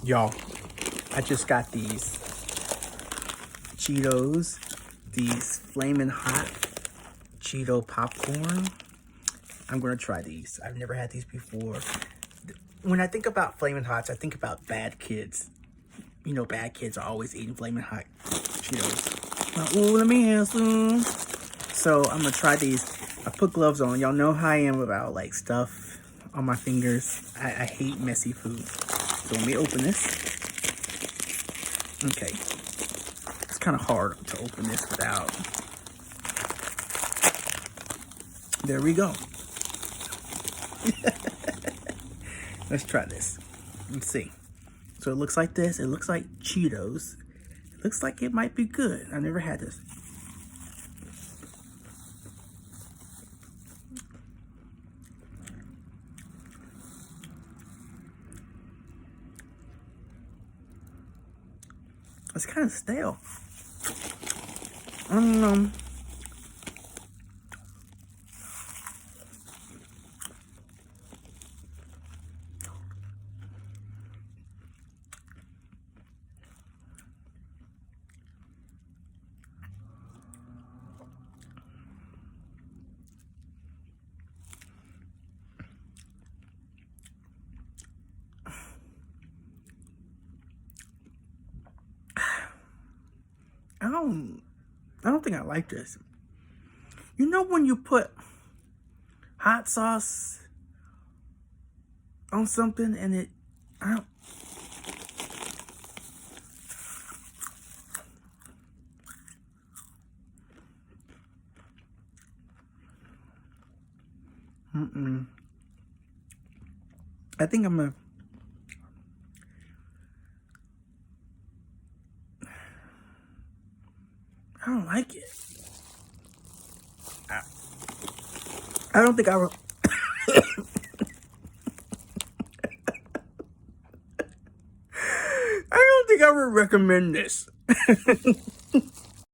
Y'all, I just got these Cheetos, these Flamin Hot Cheeto popcorn. I'm gonna try these. I've never had these before. When I think about Flamin Hots, I think about bad kids. You know, bad kids are always eating Flamin Hot Cheetos. Ooh, let me have some. So I'm gonna try these. I put gloves on. Y'all know how I am about like stuff on my fingers. I hate messy food. So let me open this. Okay. It's kind of hard to open this without. There we go. Let's try this. Let's see. So it looks like this. It looks like Cheetos. It looks like it might be good. I've never had this. It's kind of stale. I don't think I like this. You know when you put hot sauce on something and it, I don't, I think I'm I don't like it. I don't think I would. I don't think I would recommend this.